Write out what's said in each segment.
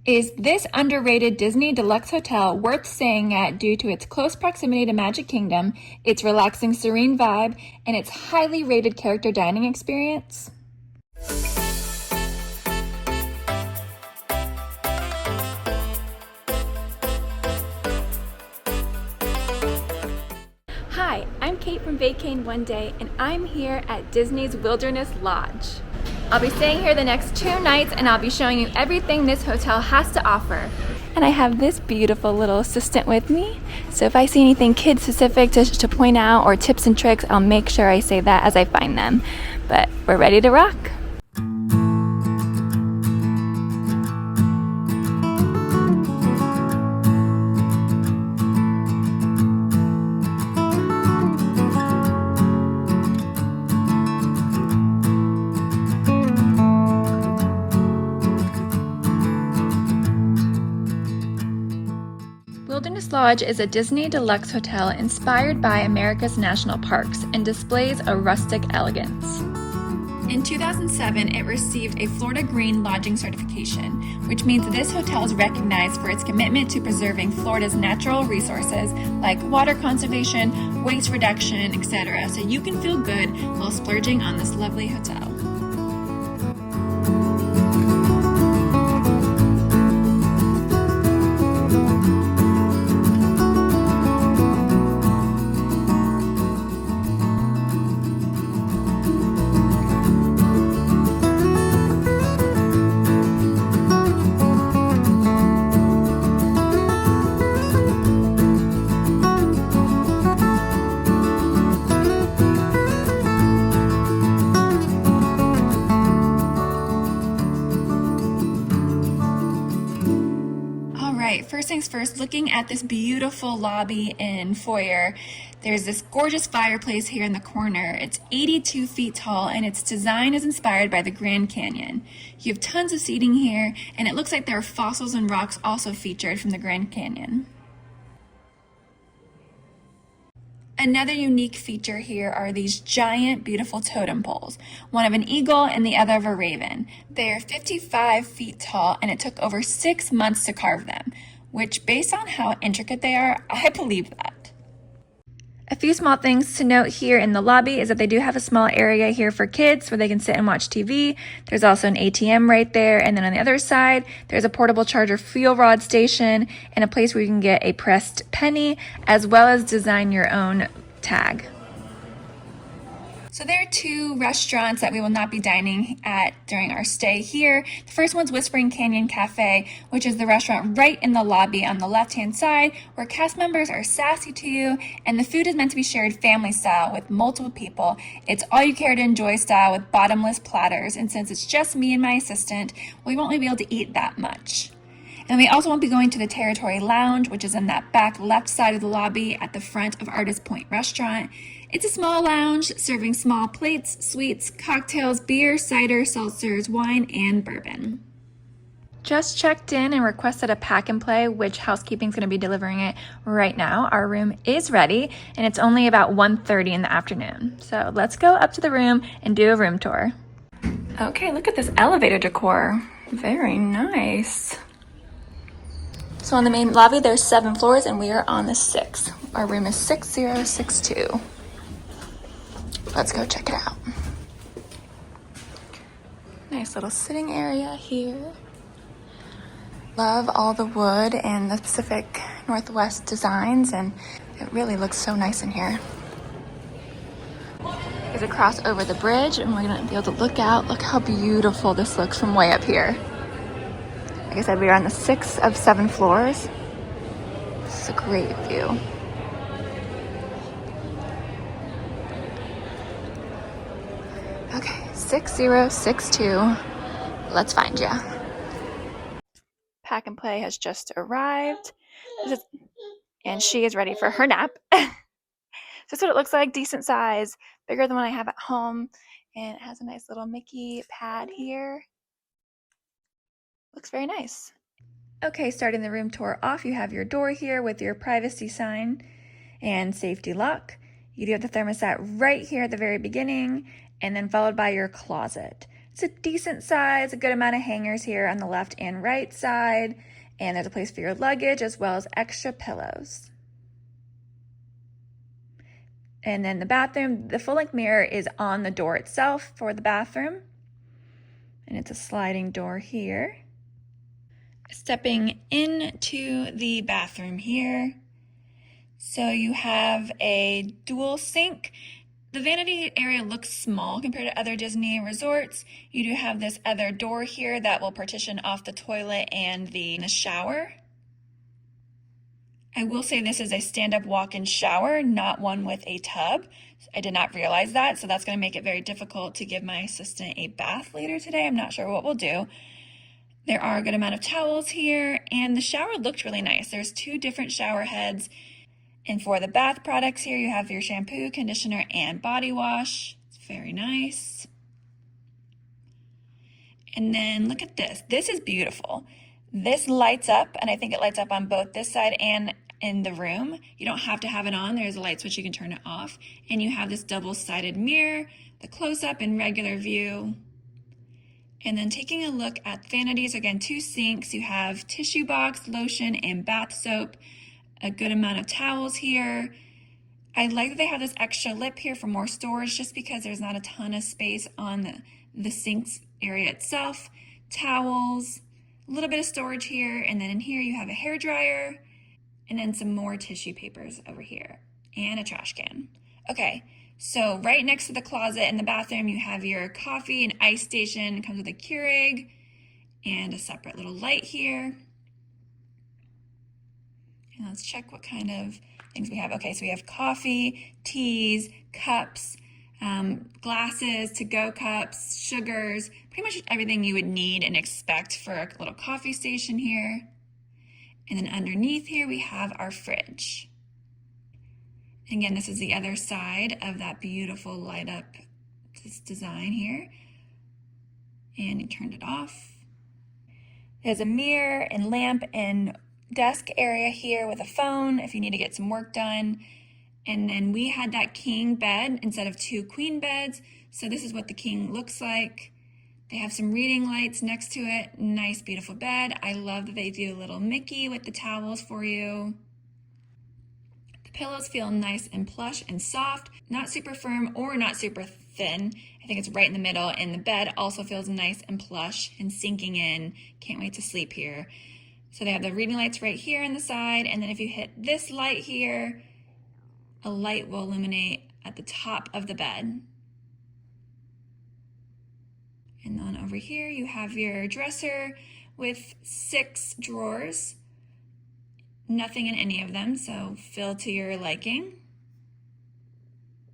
Is this underrated Disney deluxe hotel worth staying at due to its close proximity to Magic Kingdom, its relaxing, serene vibe, and its highly rated character dining experience? Hi, I'm Kate from Vacane One Day, and I'm here at Disney's Wilderness Lodge. I'll be staying here the next 2 nights, and I'll be showing you everything this hotel has to offer. And I have this beautiful little assistant with me, so if I see anything kid specific to point out or tips and tricks, I'll make sure I say that as I find them. But we're ready to rock. Wilderness Lodge is a Disney deluxe hotel inspired by America's national parks and displays a rustic elegance. In 2007, it received a Florida Green Lodging certification, which means this hotel is recognized for its commitment to preserving Florida's natural resources like water conservation, waste reduction, etc. So you can feel good while splurging on this lovely hotel. First things first, looking at this beautiful lobby and foyer, there's this gorgeous fireplace here in the corner. It's 82 feet tall and its design is inspired by the Grand Canyon. You have tons of seating here, and it looks like there are fossils and rocks also featured from the Grand Canyon. Another unique feature here are these giant, beautiful totem poles, one of an eagle and the other of a raven. They are 55 feet tall, and it took over 6 months to carve them, which, based on how intricate they are, I believe that. A few small things to note here in the lobby is that they do have a small area here for kids where they can sit and watch TV. There's also an ATM right there, and then on the other side, there's a portable charger fuel rod station and a place where you can get a pressed penny, as well as design your own tag. So there are 2 restaurants that we will not be dining at during our stay here. The first one's Whispering Canyon Cafe, which is the restaurant right in the lobby on the left-hand side, where cast members are sassy to you, and the food is meant to be shared family style with multiple people. It's all you care to enjoy style with bottomless platters, and since it's just me and my assistant, we won't be able to eat that much. And we also won't be going to the Territory Lounge, which is in that back left side of the lobby at the front of Artist Point Restaurant. It's a small lounge serving small plates, sweets, cocktails, beer, cider, seltzers, wine, and bourbon. Just checked in and requested a pack and play, which housekeeping is going to be delivering it right now. Our room is ready, and it's only about 1:30 in the afternoon. So let's go up to the room and do a room tour. Okay, look at this elevator decor. Very nice. So on the main lobby, there's 7 floors, and we are on the 6th. Our room is 6062. Let's go check it out. Nice little sitting area here. Love all the wood and the Pacific Northwest designs, and it really looks so nice in here. There's a cross over the bridge, and we're gonna be able to look out. Look how beautiful this looks from way up here. Like I said, we are on the 6th of 7 floors. This is a great view. Okay, 6062. Let's find ya. Pack and Play has just arrived. And she is ready for her nap. This is what it looks like, decent size, bigger than what I have at home. And it has a nice little Mickey pad here. Looks very nice. Okay, starting the room tour off, you have your door here with your privacy sign and safety lock. You do have the thermostat right here at the very beginning, and then followed by your closet. It's a decent size, a good amount of hangers here on the left and right side, and there's a place for your luggage as well as extra pillows. And then the bathroom, the full-length mirror is on the door itself for the bathroom, and it's a sliding door here. Stepping into the bathroom here, so you have a dual sink. The vanity area looks small compared to other Disney resorts. You do have this other door here that will partition off the toilet and the shower. I will say this is a stand-up walk-in shower, not one with a tub. I did not realize that, so that's going to make it very difficult to give my assistant a bath later today. I'm not sure what we'll do. There are a good amount of towels here, and the shower looked really nice. There's 2 different shower heads. And for the bath products here, you have your shampoo, conditioner, and body wash. It's very nice. And then look at this. This is beautiful. This lights up, and I think it lights up on both this side and in the room. You don't have to have it on. There's a light switch, you can turn it off. And you have this double-sided mirror, the close-up and regular view. And then taking a look at vanities, again, 2 sinks. You have tissue box, lotion, and bath soap. A good amount of towels here. I like that they have this extra lip here for more storage just because there's not a ton of space on the sinks area itself. Towels, a little bit of storage here, and then in here you have a hair dryer, and then some more tissue papers over here, and a trash can. Okay, so right next to the closet in the bathroom you have your coffee and ice station. It comes with a Keurig and a separate little light here. And let's check what kind of things we have. Okay, so we have coffee, teas, cups, glasses, to-go cups, sugars, pretty much everything you would need and expect for a little coffee station here. And then underneath here we have our fridge. And again, this is the other side of that beautiful light up design here. And you turned it off. There's a mirror and lamp and desk area here with a phone if you need to get some work done. And then we had that king bed instead of 2 queen beds. So this is what the king looks like. They have some reading lights next to it. Nice, beautiful bed. I love that they do a little Mickey with the towels for you. The pillows feel nice and plush and soft, not super firm or not super thin. I think it's right in the middle, and the bed also feels nice and plush and sinking in. Can't wait to sleep here. So they have the reading lights right here on the side, and then if you hit this light here, a light will illuminate at the top of the bed. And then over here you have your dresser with 6 drawers. Nothing in any of them, so fill to your liking.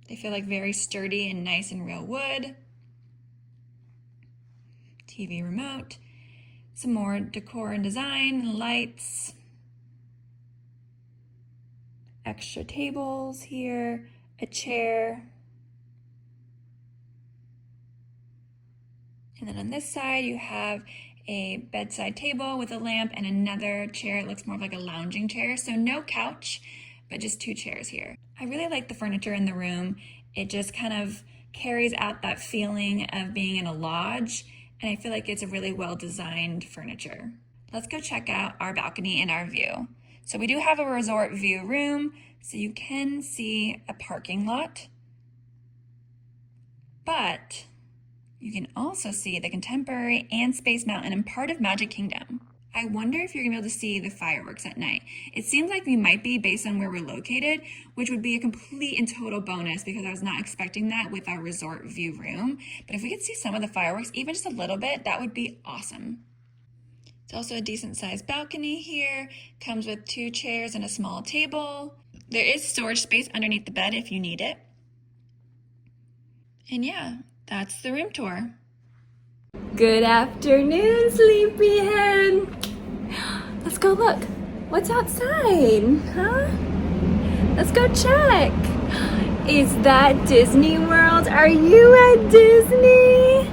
They feel like very sturdy and nice and real wood. TV remote. Some more decor and design, lights, extra tables here, a chair. And then on this side, you have a bedside table with a lamp and another chair. It looks more like a lounging chair, so no couch, but just 2 chairs here. I really like the furniture in the room. It just kind of carries out that feeling of being in a lodge. And I feel like it's a really well-designed furniture. Let's go check out our balcony and our view. So we do have a resort view room, so you can see a parking lot. But you can also see the Contemporary and Space Mountain and part of Magic Kingdom. I wonder if you're gonna be able to see the fireworks at night. It seems like we might be based on where we're located, which would be a complete and total bonus because I was not expecting that with our resort view room. But if we could see some of the fireworks, even just a little bit, that would be awesome. It's also a decent sized balcony here. Comes with 2 chairs and a small table. There is storage space underneath the bed if you need it. And yeah, that's the room tour. Good afternoon, sleepyhead. Let's go look. What's outside, huh? Let's go check. Is that Disney World? Are you at Disney?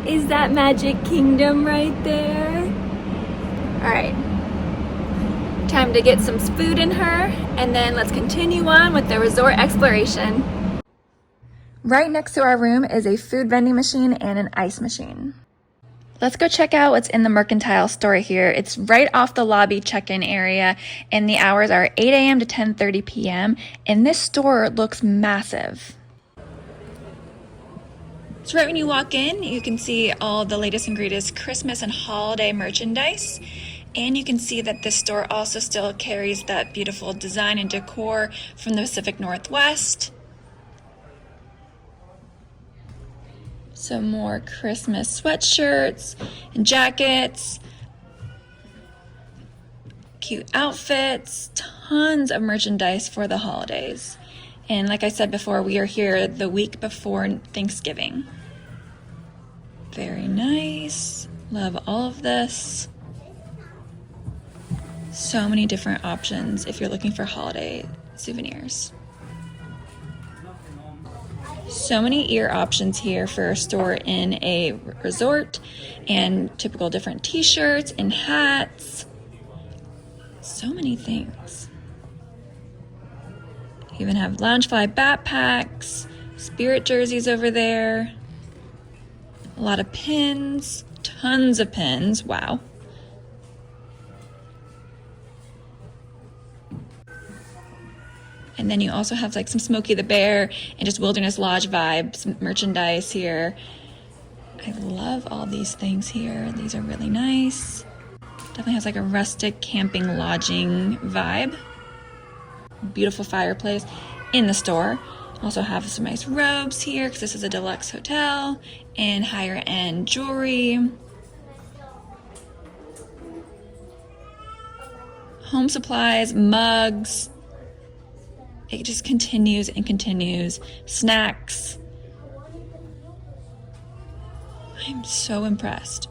Is that Magic Kingdom right there? All right. Time to get some food in her, and then let's continue on with the resort exploration. Right next to our room is a food vending machine and an ice machine. Let's go check out what's in the mercantile store here. It's right off the lobby check-in area, and the hours are 8 a.m. to 10:30 p.m. And this store looks massive. So right when you walk in, you can see all the latest and greatest Christmas and holiday merchandise. And you can see that this store also still carries that beautiful design and decor from the Pacific Northwest. Some more Christmas sweatshirts and jackets, cute outfits, tons of merchandise for the holidays. And like I said before, we are here the week before Thanksgiving. Very nice. Love all of this. So many different options if you're looking for holiday souvenirs. So many ear options here for a store in a resort, and typical different t-shirts and hats. So many things. You even have Loungefly backpacks, spirit jerseys over there. A lot of pins, tons of pins, wow. And then you also have like some Smokey the Bear and just Wilderness Lodge vibes merchandise here. I love all these things here. These are really nice. Definitely has like a rustic camping lodging vibe. Beautiful fireplace in the store. Also have some nice robes here because this is a deluxe hotel, and higher end jewelry. Home supplies, mugs. It just continues and continues. Snacks. I'm so impressed.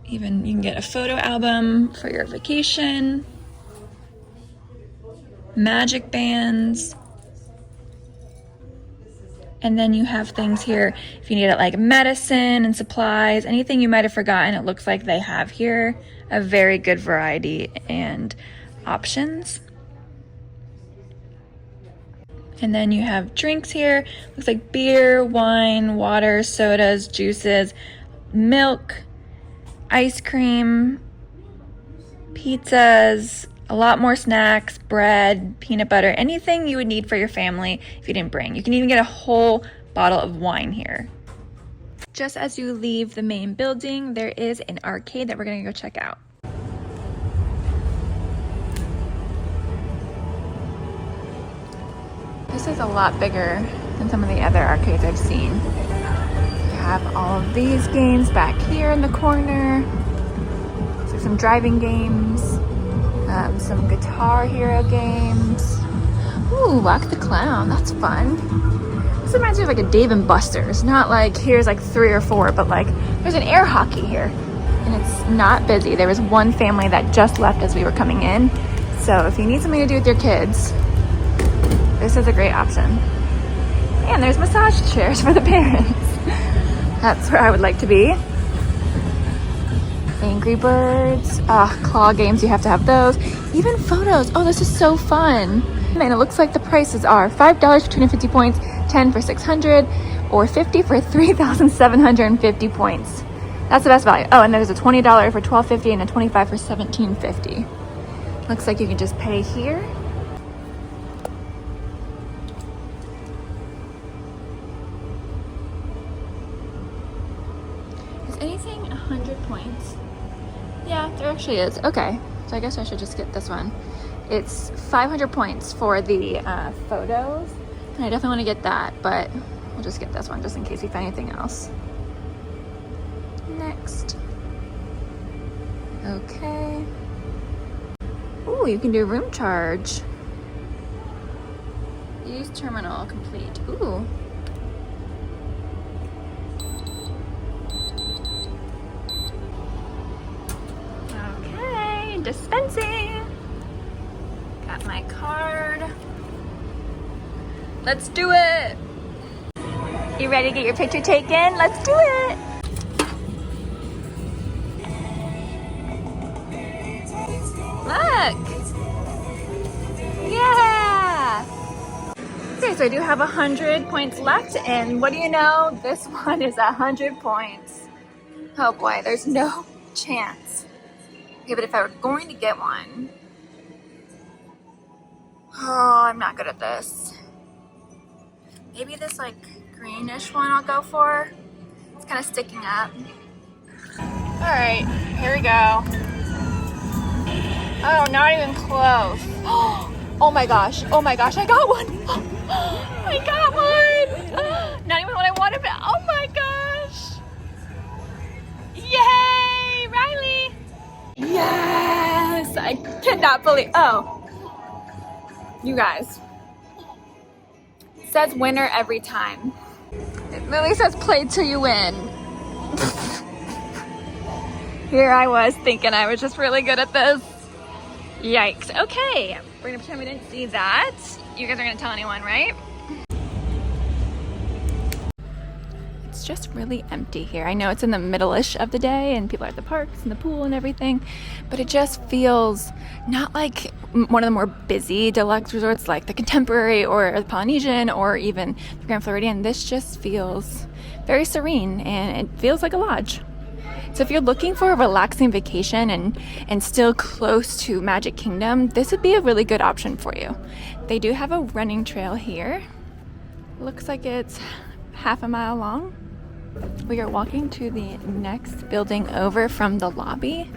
Even you can get a photo album for your vacation. Magic bands. And then you have things here if you need it, like medicine and supplies, anything you might have forgotten, it looks like they have here. A very good variety and options. And then you have drinks here. Looks like beer, wine, water, sodas, juices, milk, ice cream, pizzas, a lot more snacks, bread, peanut butter, anything you would need for your family if you didn't bring. You can even get a whole bottle of wine here. Just as you leave the main building, there is an arcade that we're gonna go check out. This is a lot bigger than some of the other arcades I've seen. You have all of these games back here in the corner. So some driving games, some Guitar Hero games. Ooh, Walk the Clown, that's fun. This reminds me of like a Dave & Buster's. Not like here's like 3 or 4, but like there's an air hockey here. And it's not busy. There was one family that just left as we were coming in. So if you need something to do with your kids, this is a great option. And there's massage chairs for the parents. That's where I would like to be. Angry Birds, claw games, you have to have those. Even photos, oh, this is so fun. And it looks like the prices are $5 for 250 points, 10 for 600, or 50 for 3,750 points. That's the best value. Oh, and there's a $20 for 1250 and a 25 for 1750. Looks like you can just pay here. Anything 100 points? Yeah, there actually is. Okay, so I guess I should just get this one. It's 500 points for the photos, and I definitely want to get that, but we'll just get this one just in case we find anything else. Next. Okay. Ooh, you can do room charge. Use terminal complete. Ooh. Dispensing. Got my card. Let's do it. You ready to get your picture taken? Let's do it. Look. Yeah. Okay, so I do have 100 points left, and what do you know? This one is 100 points. Oh boy, there's no chance. Okay, but if I were going to get one, oh, I'm not good at this. Maybe this like greenish one I'll go for. It's kind of sticking up. All right, here we go. Oh, not even close. Oh my gosh, I got one. I got one. Not even what I wanted, but oh my gosh. Yay, Riley. Yes, I cannot believe, oh. You guys, it says winner every time. It literally says play till you win. Here I was thinking I was just really good at this. Yikes. Okay, we're gonna pretend we didn't see that. You guys are gonna tell anyone, right? It's just really empty here. I know it's in the middle-ish of the day and people are at the parks and the pool and everything, but it just feels not like one of the more busy deluxe resorts like the Contemporary or the Polynesian or even the Grand Floridian. This just feels very serene and it feels like a lodge. So if you're looking for a relaxing vacation and still close to Magic Kingdom, this would be a really good option for you. They do have a running trail here. Looks like it's half a mile long. We are walking to the next building over from the lobby.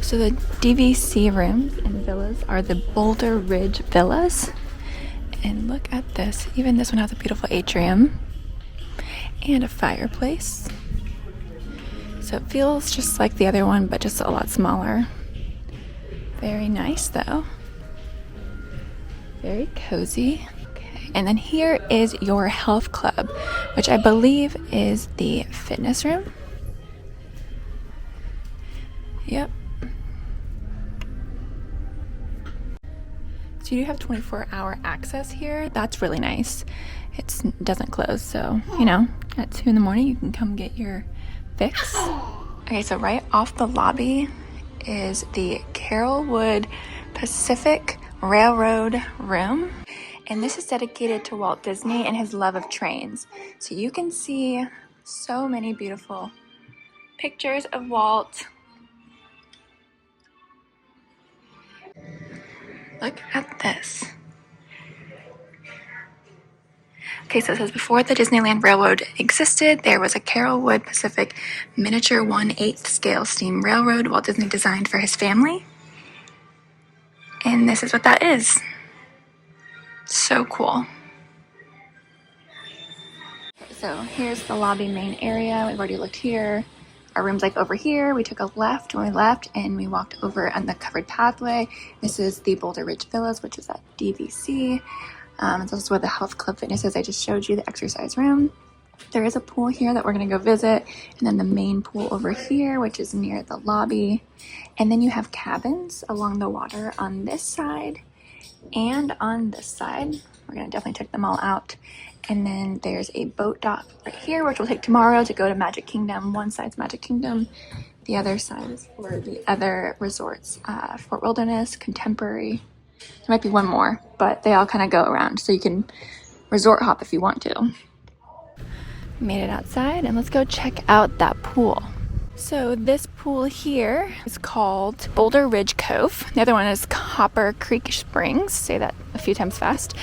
So the DVC rooms and villas are the Boulder Ridge Villas. And look at this. Even this one has a beautiful atrium and a fireplace. So it feels just like the other one, but just a lot smaller. Very nice though. Very cozy. Okay. And then here is your health club, which I believe is the fitness room. Yep. So you do have 24-hour access here. That's really nice. It doesn't close, so, you know, at 2 in the morning you can come get your fix. Okay, so right off the lobby is the Carrollwood Pacific Railroad room. And this is dedicated to Walt Disney and his love of trains. So you can see so many beautiful pictures of Walt. Look at this. Okay, so it says before the Disneyland Railroad existed, there was a Carrollwood Pacific miniature 1/8 scale steam railroad Walt Disney designed for his family. And this is what that is. So cool. So here's the lobby main area. We've already looked here. Our room's like over here. We took a left when we left and we walked over on the covered pathway. This is the Boulder Ridge Villas, which is at DVC. This is where the health club fitness is. I just showed you the exercise room. There is a pool here that we're gonna go visit, and then the main pool over here, which is near the lobby. And then you have cabins along the water on this side and on this side. We're gonna definitely check them all out. And then there's a boat dock right here, which we'll take tomorrow to go to Magic Kingdom. One side's Magic Kingdom, the other side is for the other resorts, Fort Wilderness, Contemporary. There might be one more, but they all kind of go around, so you can resort hop if you want to. Made it outside, and let's go check out that pool. So this pool here is called Boulder Ridge Cove. The other one is Copper Creek Springs. Say that a few times fast.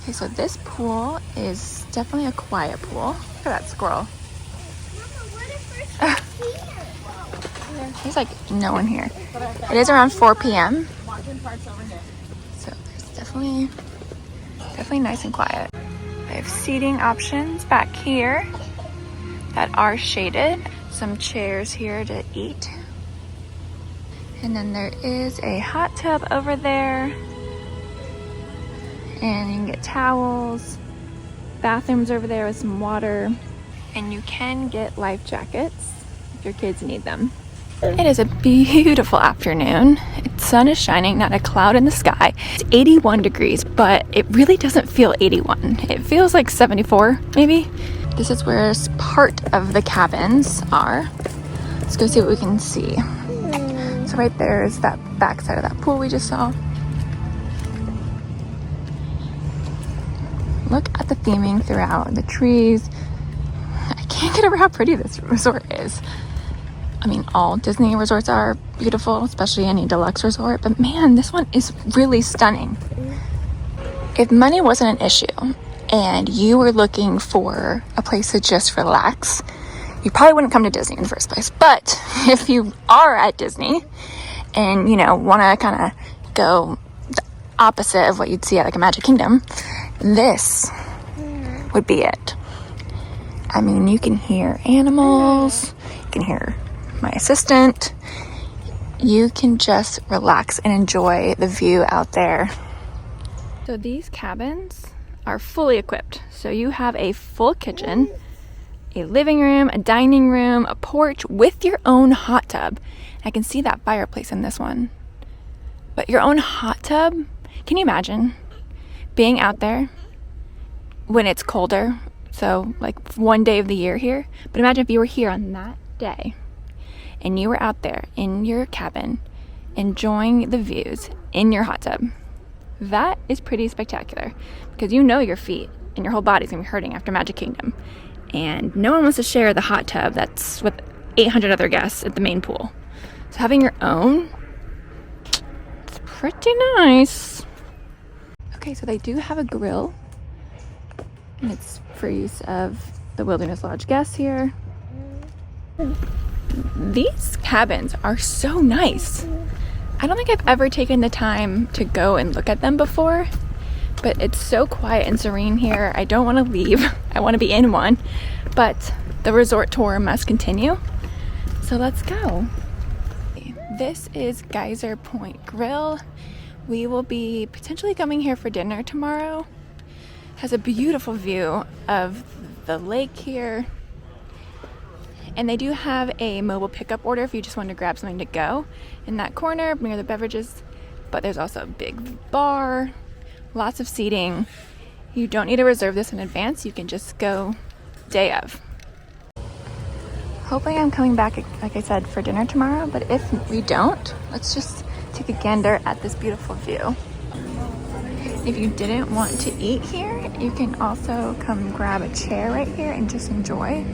Okay, so this pool is definitely a quiet pool. Look at that squirrel. There's like no one here. It is around 4 p.m. So it's definitely nice and quiet. I have seating options back here that are shaded. Some chairs here to eat. And then there is a hot tub over there. And you can get towels. Bathrooms over there with some water. And you can get life jackets if your kids need them. It is a beautiful afternoon. The sun is shining, not a cloud in the sky. It's 81 degrees, but it really doesn't feel 81. It feels like 74, maybe. This is where part of the cabins are. Let's go see what we can see. So right there is that back side of that pool we just saw. look at the theming throughout the trees. I can't get over how pretty this resort is. I mean, all Disney resorts are beautiful, especially any deluxe resort, but man, this one is really stunning. If money wasn't an issue and you were looking for a place to just relax, you probably wouldn't come to Disney in the first place. But if you are at Disney and, you know, want to kind of go the opposite of what you'd see at like a Magic Kingdom, this would be it. I mean, you can hear animals, you can hear my assistant, you can just relax and enjoy the view out there. So these cabins are fully equipped. So you have a full kitchen, a living room, a dining room, a porch with your own hot tub. I can see that fireplace in this one. But your own hot tub, can you imagine being out there when it's colder? So like one day of the year here. But imagine if you were here on that day and you were out there in your cabin enjoying the views in your hot tub. That is pretty spectacular because you know your feet and your whole body's gonna be hurting after Magic Kingdom. And no one wants to share the hot tub that's with 800 other guests at the main pool. So having your own, it's pretty nice. Okay, so they do have a grill, and it's for use of the Wilderness Lodge guests here. These cabins are so nice. I don't think I've ever taken the time to go and look at them before, but it's so quiet and serene here. I don't want to leave. I want to be in one, but the resort tour must continue. So let's go. This is Geyser Point Grill. We will be potentially coming here for dinner tomorrow. Has a beautiful view of the lake here. And they do have a mobile pickup order if you just want to grab something to go in that corner near the beverages. But there's also a big bar, lots of seating. You don't need to reserve this in advance. You can just go day of. Hopefully I'm coming back, like I said, for dinner tomorrow. But if we don't, let's just take a gander at this beautiful view. If you didn't want to eat here, you can also come grab a chair right here and just enjoy.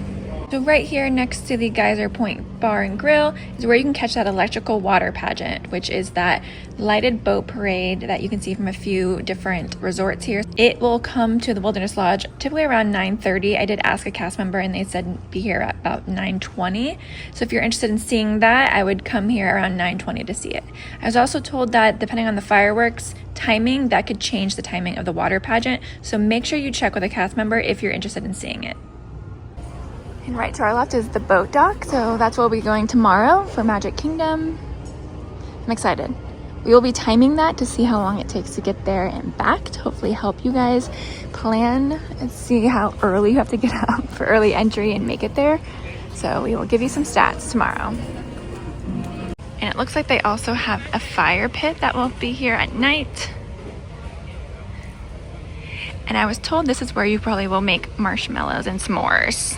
So right here next to the Geyser Point Bar and Grill is where you can catch that electrical water pageant, which is that lighted boat parade that you can see from a few different resorts here. It will come to the Wilderness Lodge typically around 9:30. I did ask a cast member and they said be here at about 9:20. So if you're interested in seeing that, I would come here around 9:20 to see it. I was also told that depending on the fireworks timing, that could change the timing of the water pageant. So make sure you check with a cast member if you're interested in seeing it. And right to our left is the boat dock, so that's where we'll be going tomorrow for Magic Kingdom. I'm excited. We will be timing that to see how long it takes to get there and back to hopefully help you guys plan and see how early you have to get up for early entry and make it there. So we will give you some stats tomorrow. And it looks like they also have a fire pit that will be here at night. And I was told this is where you probably will make marshmallows and s'mores.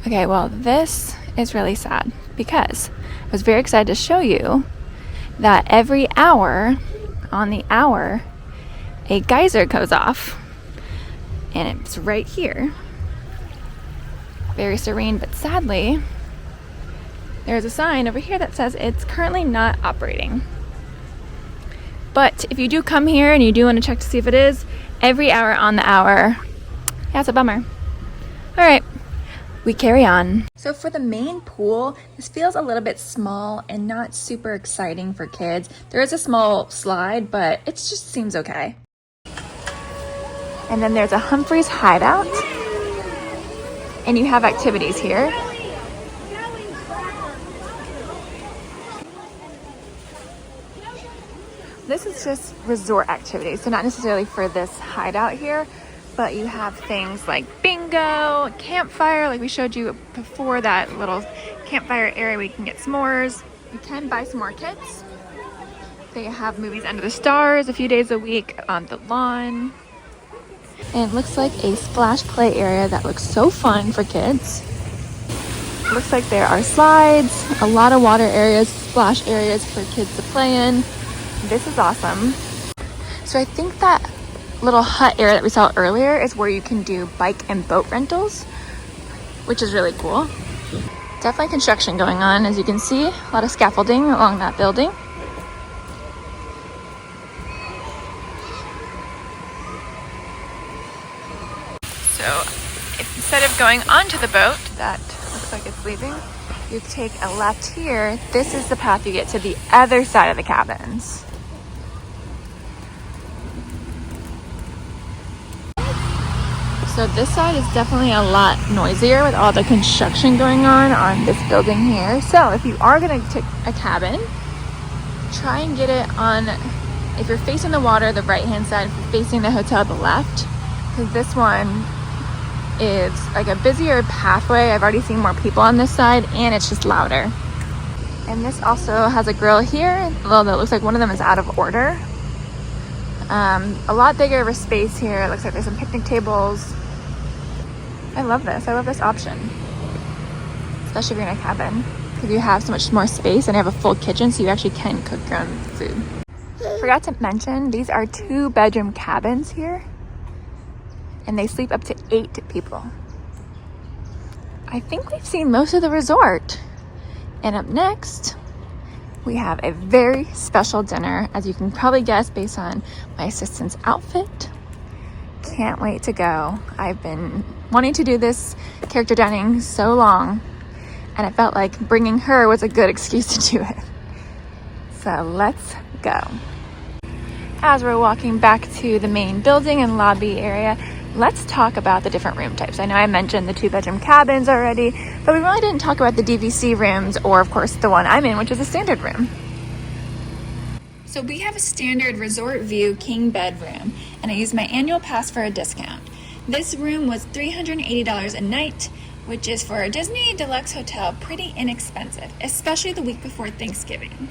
Okay, well, this is really sad because I was very excited to show you that every hour, on the hour, a geyser goes off. And it's right here. Very serene, but sadly, there's a sign over here that says it's currently not operating. But if you do come here and you do want to check to see if it is, every hour on the hour, yeah, it's a bummer. All right. We carry on. So for the main pool, this feels a little bit small and not super exciting for kids. There is a small slide, but it just seems okay. And then there's a Humphreys hideout. And you have activities here. This is just resort activities, so not necessarily for this hideout here. But you have things like bingo, campfire, like we showed you before, that little campfire area where you can get s'mores. You can buy some more kits. They have movies under the stars a few days a week on the lawn. And it looks like a splash play area that looks so fun for kids. It looks like there are slides, a lot of water areas, splash areas for kids to play in. This is awesome. So I think that little hut area that we saw earlier is where you can do bike and boat rentals, which is really cool. Definitely construction going on, as you can see. A lot of scaffolding along that building. So instead of going onto the boat that looks like it's leaving, you take a left here. This is the path you get to the other side of the cabins. So this side is definitely a lot noisier with all the construction going on this building here. So if you are going to take a cabin, try and get it on, if you're facing the water, the right-hand side, if you're facing the hotel, the left, because this one is like a busier pathway. I've already seen more people on this side, and it's just louder. And this also has a grill here, although it looks like one of them is out of order. A lot bigger of a space here. It looks like there's some picnic tables. I love this. I love this option, especially if you're in a cabin, because you have so much more space and you have a full kitchen, so you actually can cook your own food. Forgot to mention, these are 2-bedroom cabins here, and they sleep up to 8 people. I think we've seen most of the resort. And up next, we have a very special dinner, as you can probably guess based on my assistant's outfit. Can't wait to go. I've been wanting to do this character dining so long, and I felt like bringing her was a good excuse to do it. So let's go. As we're walking back to the main building and lobby area, let's talk about the different room types. I know I mentioned the 2-bedroom cabins already, but we really didn't talk about the DVC rooms, or of course the one I'm in, which is a standard room. So we have a standard resort view king bedroom, and I used my annual pass for a discount. This room was $380 a night, which is for a Disney deluxe hotel pretty inexpensive, especially the week before Thanksgiving.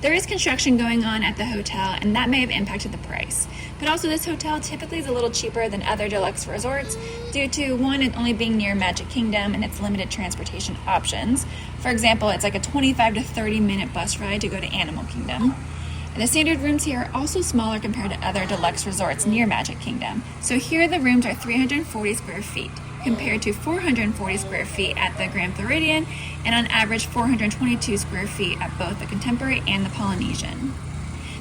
There is construction going on at the hotel, and that may have impacted the price. But also, this hotel typically is a little cheaper than other deluxe resorts due to, one, it only being near Magic Kingdom and its limited transportation options. For example, it's like a 25 to 30-minute bus ride to go to Animal Kingdom. And the standard rooms here are also smaller compared to other deluxe resorts near Magic Kingdom. So here the rooms are 340 square feet compared to 440 square feet at the Grand Floridian, and on average 422 square feet at both the Contemporary and the Polynesian.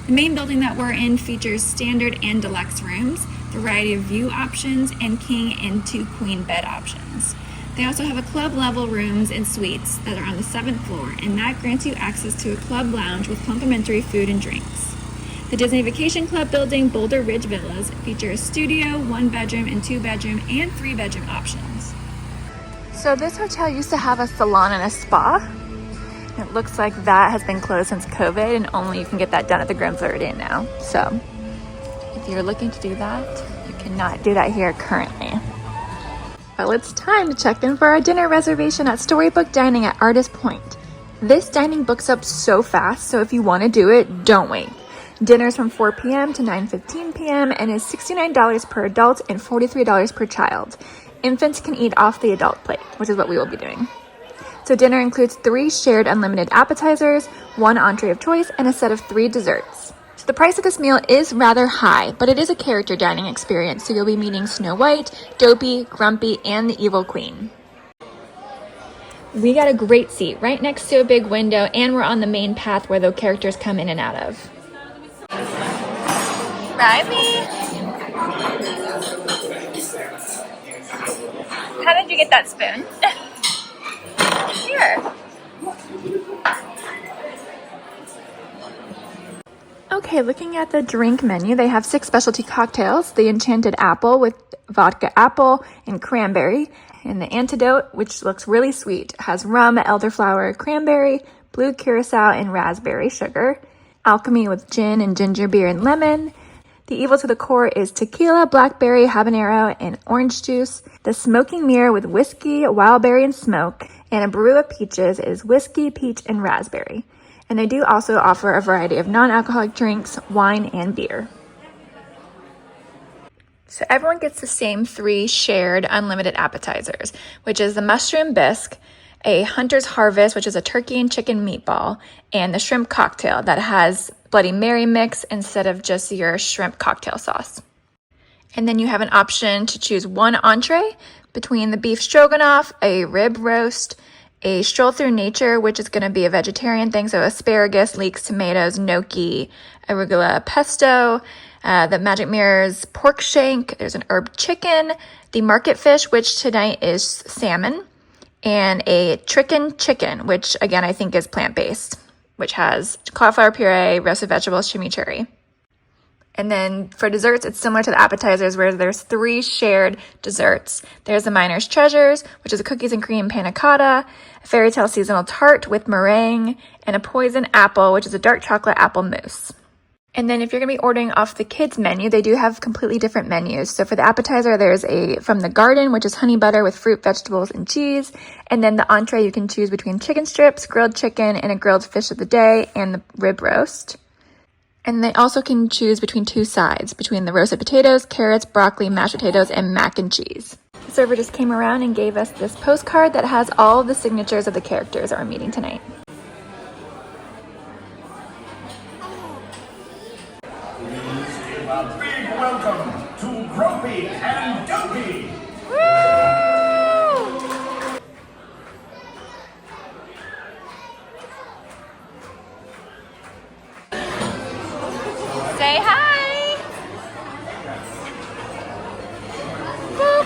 The main building that we're in features standard and deluxe rooms, variety of view options, and king and 2 queen bed options. They also have a club level rooms and suites that are on the 7th floor, and that grants you access to a club lounge with complimentary food and drinks. The Disney Vacation Club building, Boulder Ridge Villas, feature a studio, 1-bedroom and 2-bedroom and 3-bedroom options. So this hotel used to have a salon and a spa. It looks like that has been closed since COVID, and only you can get that done at the Grand Floridian now. So if you're looking to do that, you cannot do that here currently. Well, it's time to check in for our dinner reservation at Storybook Dining at Artist Point. This dining books up so fast, so if you want to do it, don't wait. Dinner's from 4 p.m. to 9:15 p.m. and is $69 per adult and $43 per child. Infants can eat off the adult plate, which is what we will be doing. So dinner includes 3 shared unlimited appetizers, 1 entree of choice, and a set of 3 desserts. So the price of this meal is rather high, but it is a character dining experience, so you'll be meeting Snow White, Dopey, Grumpy, and the Evil Queen. We got a great seat right next to a big window, and we're on the main path where the characters come in and out of. Riley! How did you get that spoon? Here. Okay, looking at the drink menu, they have 6 specialty cocktails. The Enchanted Apple with vodka apple and cranberry. And the Antidote, which looks really sweet, has rum, elderflower, cranberry, blue curacao, and raspberry sugar. Alchemy with gin and ginger beer and lemon. The Evil to the Core is tequila, blackberry, habanero, and orange juice. The Smoking Mirror with whiskey, wild berry, and smoke. And a Brew of Peaches is whiskey, peach, and raspberry. And they do also offer a variety of non-alcoholic drinks, wine, and beer. So everyone gets the same 3 shared unlimited appetizers, which is the mushroom bisque, a Hunter's Harvest, which is a turkey and chicken meatball, and the shrimp cocktail that has Bloody Mary mix instead of just your shrimp cocktail sauce. And then you have an option to choose one entree between the beef stroganoff, a rib roast, a stroll through nature, which is going to be a vegetarian thing, so asparagus, leeks, tomatoes, gnocchi, arugula pesto, the Magic Mirrors pork shank, there's an herb chicken, the market fish, which tonight is salmon, and a chicken, which again I think is plant-based, which has cauliflower puree, roasted vegetables, chimichurri. And then for desserts, it's similar to the appetizers where there's 3 shared desserts. There's the Miner's Treasures, which is a cookies and cream panna cotta, a fairy tale seasonal tart with meringue, and a poison apple, which is a dark chocolate apple mousse. And then if you're going to be ordering off the kids menu, they do have completely different menus. So for the appetizer, there's a From the Garden, which is honey butter with fruit, vegetables, and cheese. And then the entree, you can choose between chicken strips, grilled chicken, and a grilled fish of the day, and the rib roast. And they also can choose between 2 sides, between the roasted potatoes, carrots, broccoli, mashed potatoes, and mac and cheese. The server just came around and gave us this postcard that has all the signatures of the characters that we're meeting tonight. Please give a big welcome to Gropey and Dopey! Say hi! Boop.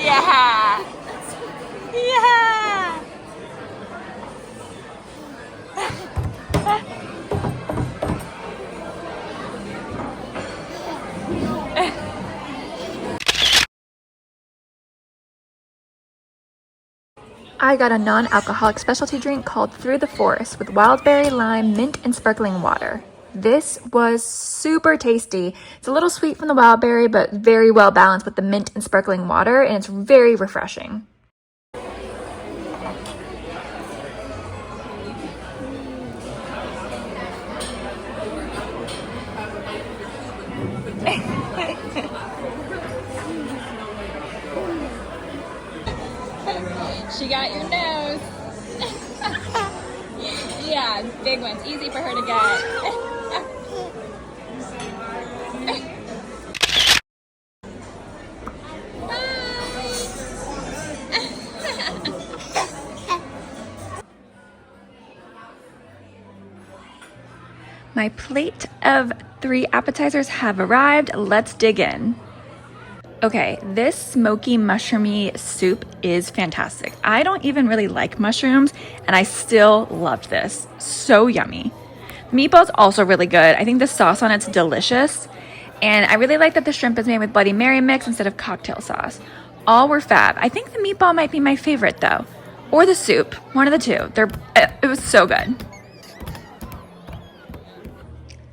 Yeah! Yeah! I got a non-alcoholic specialty drink called Through the Forest with wild berry, lime, mint, and sparkling water. This was super tasty. It's a little sweet from the wild berry, but very well balanced with the mint and sparkling water, and it's very refreshing. She got your nose. Yeah, big ones. Easy for her to get. My plate of 3 appetizers have arrived. Let's dig in. Okay, this smoky mushroomy soup is fantastic. I don't even really like mushrooms, and I still loved this. So yummy. The meatball's also really good. I think the sauce on it's delicious, and I really like that the shrimp is made with Bloody Mary mix instead of cocktail sauce. All were fab. I think the meatball might be my favorite though, or the soup. One of the two. It was so good.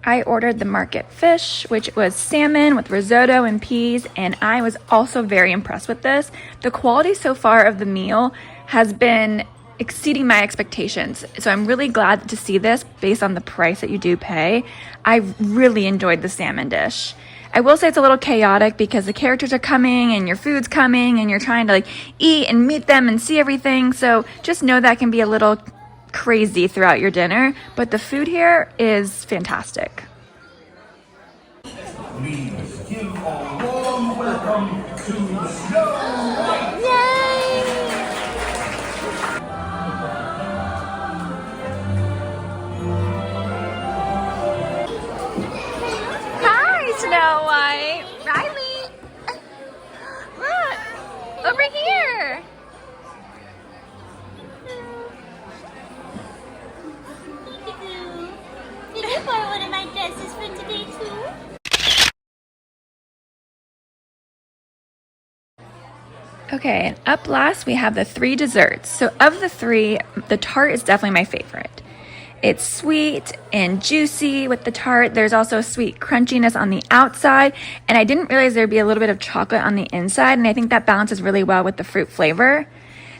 I ordered the market fish, which was salmon with risotto and peas, and I was also very impressed with this. The quality so far of the meal has been exceeding my expectations, so I'm really glad to see this based on the price that you do pay. I really enjoyed the salmon dish. I will say it's a little chaotic because the characters are coming and your food's coming and you're trying to eat and meet them and see everything, so just know that can be a little crazy throughout your dinner, but the food here is fantastic. Please give a warm welcome to Snow White! Yay! Hi, Snow White! Riley! Look! Over here! Did you borrow one of my dresses for today too? Okay, and up last we have the 3 desserts. So of the 3, the tart is definitely my favorite. It's sweet and juicy with the tart. There's also a sweet crunchiness on the outside, and I didn't realize there'd be a little bit of chocolate on the inside, and I think that balances really well with the fruit flavor.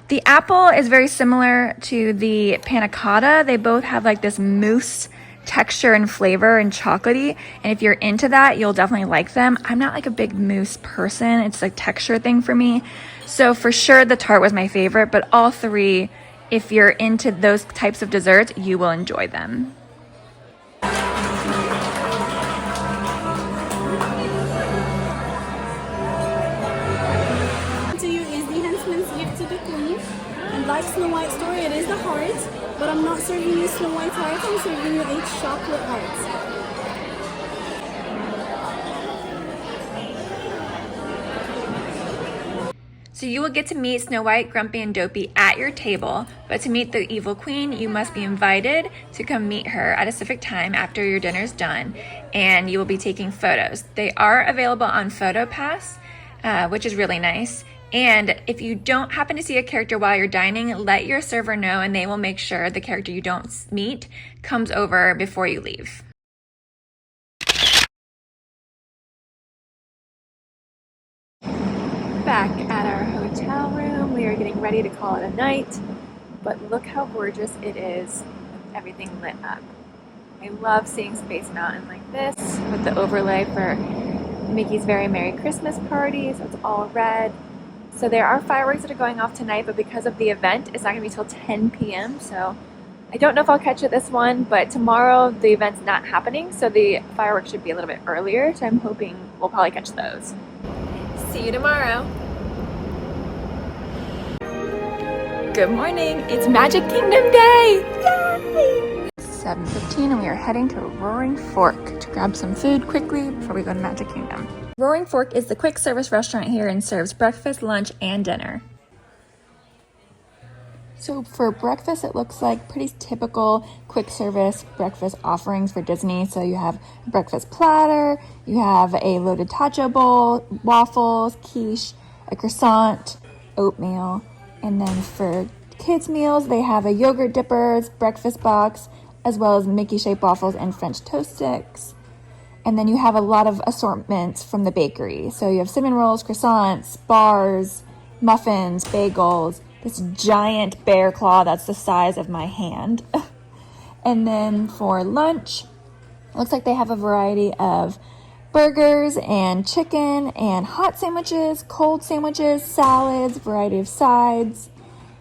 The apple is very similar to the panna cotta. They both have this mousse texture and flavor and chocolatey, and if you're into that, you'll definitely like them. I'm not a big mousse person. It's a texture thing for me. So for sure the tart was my favorite, but all 3, if you're into those types of desserts, you will enjoy them. like Snow White's story, it is the heart, but I'm not serving you Snow White's heart, I'm serving you a chocolate heart. So you will get to meet Snow White, Grumpy, and Dopey at your table, but to meet the evil queen, you must be invited to come meet her at a specific time after your dinner's done, and you will be taking photos. They are available on PhotoPass, which is really nice. And if you don't happen to see a character while you're dining, let your server know and they will make sure the character you don't meet comes over before you leave. Back at our hotel room, we are getting ready to call it a night, but look how gorgeous it is with everything lit up. I love seeing Space Mountain like this with the overlay for Mickey's Very Merry Christmas Party, so it's all red. So there are fireworks that are going off tonight, but because of the event, it's not going to be till 10 p.m. So I don't know if I'll catch it this one, but tomorrow the event's not happening, so the fireworks should be a little bit earlier. So I'm hoping we'll probably catch those. See you tomorrow. Good morning. It's Magic Kingdom Day. Yay! 7:15 and we are heading to Roaring Fork to grab some food quickly before we go to Magic Kingdom. Roaring Fork is the quick service restaurant here and serves breakfast, lunch, and dinner. So for breakfast, it looks like pretty typical quick service breakfast offerings for Disney. So you have a breakfast platter, you have a loaded tacho bowl, waffles, quiche, a croissant, oatmeal. And then for kids' meals, they have a yogurt dippers, breakfast box, as well as Mickey-shaped waffles and French toast sticks. And then you have a lot of assortments from the bakery. So you have cinnamon rolls, croissants, bars, muffins, bagels, this giant bear claw that's the size of my hand. And then for lunch, it looks like they have a variety of burgers and chicken and hot sandwiches, cold sandwiches, salads, variety of sides.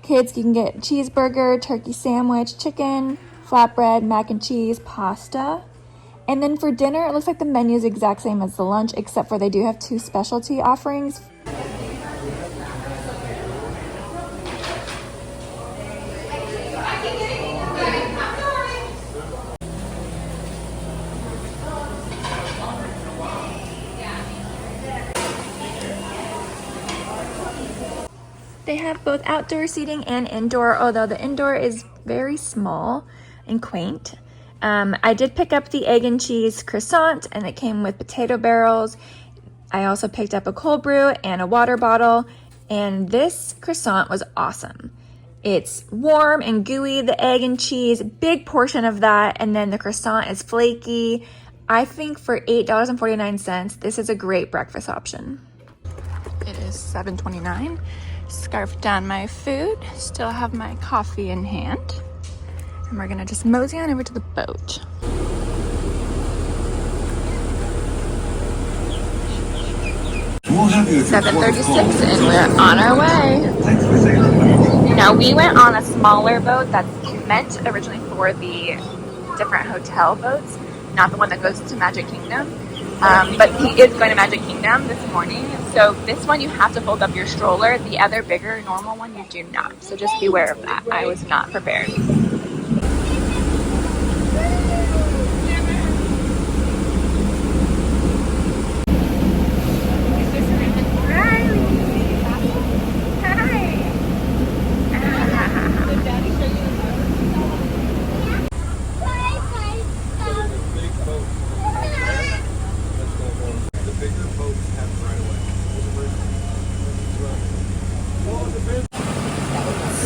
Kids, you can get cheeseburger, turkey sandwich, chicken, flatbread, mac and cheese, pasta. And then for dinner, it looks like the menu is the exact same as the lunch, except for they do have 2 specialty offerings. They have both outdoor seating and indoor, although the indoor is very small and quaint. I did pick up the egg and cheese croissant, and it came with potato barrels. I also picked up a cold brew and a water bottle, and this croissant was awesome. It's warm and gooey, the egg and cheese, big portion of that, and then the croissant is flaky. I think for $8.49, this is a great breakfast option. It is 7:29. Scarfed down my food, still have my coffee in hand, and we're gonna just mosey on over to the boat. 7:36 and we're on our way. Now we went on a smaller boat that's meant originally for the different hotel boats, not the one that goes to Magic Kingdom. But he is going to Magic Kingdom this morning. So this one you have to fold up your stroller. The other bigger normal one you do not. So just beware of that. I was not prepared.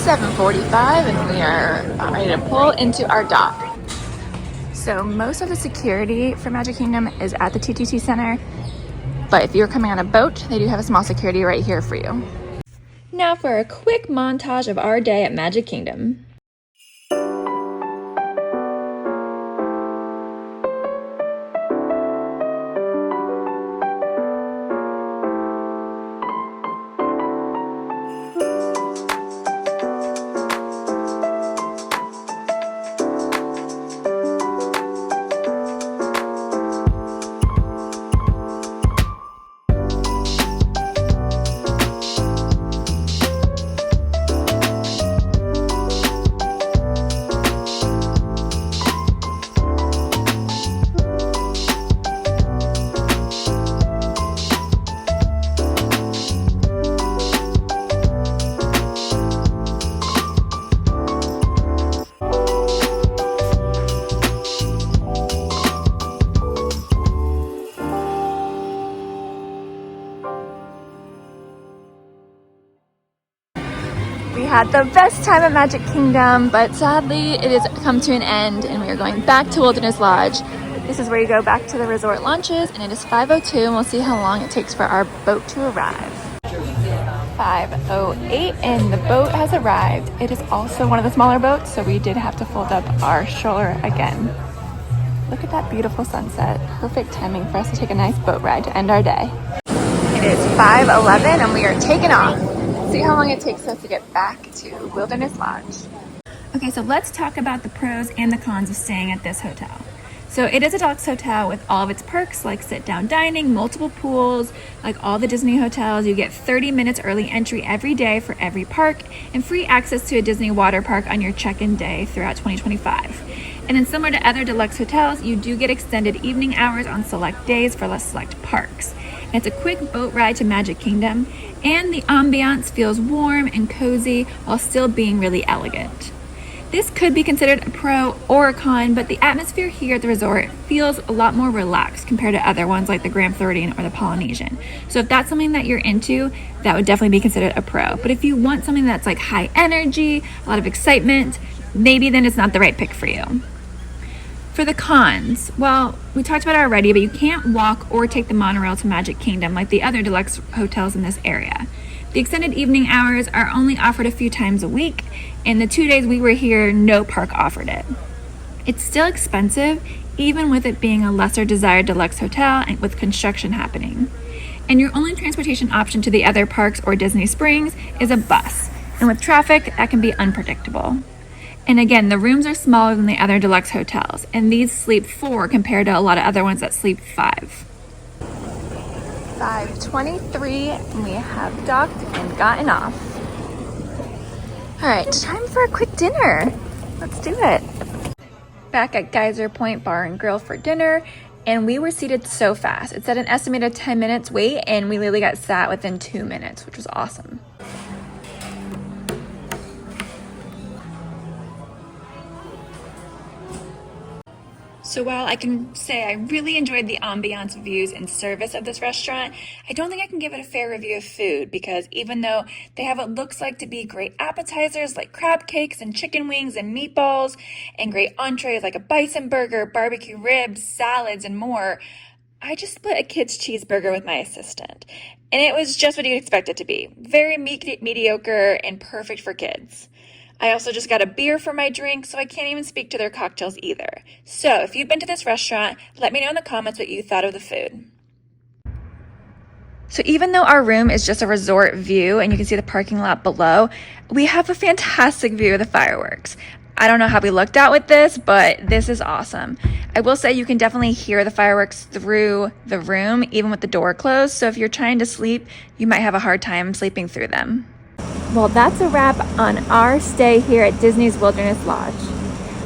$7:45 and we are about ready to pull into our dock. So most of the security for Magic Kingdom is at the TTT Center, but if you're coming on a boat, they do have a small security right here for you. Now for a quick montage of our day at Magic Kingdom. had the best time at Magic Kingdom, but sadly it has come to an end and we are going back to Wilderness Lodge. This is where you go back to the resort launches, and it is 5:02, and we'll see how long it takes for our boat to arrive. 5:08 and the boat has arrived. It is also one of the smaller boats, so we did have to fold up our stroller again. Look at that beautiful sunset. Perfect timing for us to take a nice boat ride to end our day. It is 5:11 and we are taking off. See how long it takes us to get back to Wilderness Lodge. Okay, so let's talk about the pros and the cons of staying at this hotel. So it is a deluxe hotel with all of its perks like sit-down dining, multiple pools, like all the Disney hotels. You get 30 minutes early entry every day for every park and free access to a Disney water park on your check-in day throughout 2025. And then similar to other deluxe hotels, you do get extended evening hours on select days for less select parks. And it's a quick boat ride to Magic Kingdom, and the ambiance feels warm and cozy while still being really elegant. This could be considered a pro or a con, but the atmosphere here at the resort feels a lot more relaxed compared to other ones like the Grand Floridian or the Polynesian. So if that's something that you're into, that would definitely be considered a pro. But if you want something that's like high energy, a lot of excitement, maybe then it's not the right pick for you. For the cons, well, we talked about it already, but you can't walk or take the monorail to Magic Kingdom like the other deluxe hotels in this area. The extended evening hours are only offered a few times a week, and the 2 days we were here, no park offered it. It's still expensive, even with it being a lesser desired deluxe hotel and with construction happening. And your only transportation option to the other parks or Disney Springs is a bus, and with traffic, that can be unpredictable. And again, the rooms are smaller than the other deluxe hotels, and these sleep 4 compared to a lot of other ones that sleep 5. 5:23, and we have docked and gotten off. All right, time for a quick dinner. Let's do it. Back at Geyser Point Bar and Grill for dinner, and we were seated so fast. It said an estimated 10 minutes wait, and we literally got sat within 2 minutes, which was awesome. So while I can say I really enjoyed the ambiance, views, and service of this restaurant, I don't think I can give it a fair review of food, because even though they have what looks like to be great appetizers like crab cakes and chicken wings and meatballs, and great entrees like a bison burger, barbecue ribs, salads, and more, I just split a kid's cheeseburger with my assistant. And it was just what you'd expect it to be. Very mediocre and perfect for kids. I also just got a beer for my drink, so I can't even speak to their cocktails either. So if you've been to this restaurant, let me know in the comments what you thought of the food. So even though our room is just a resort view and you can see the parking lot below, we have a fantastic view of the fireworks. I don't know how we looked out with this, but this is awesome. I will say you can definitely hear the fireworks through the room, even with the door closed. So if you're trying to sleep, you might have a hard time sleeping through them. Well, that's a wrap on our stay here at Disney's Wilderness Lodge.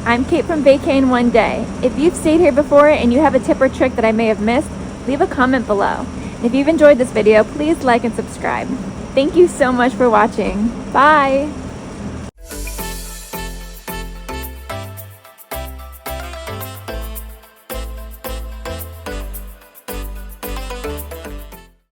I'm Kate from Vacay in One Day. If you've stayed here before and you have a tip or trick that I may have missed, leave a comment below. And if you've enjoyed this video, please like and subscribe. Thank you so much for watching. Bye!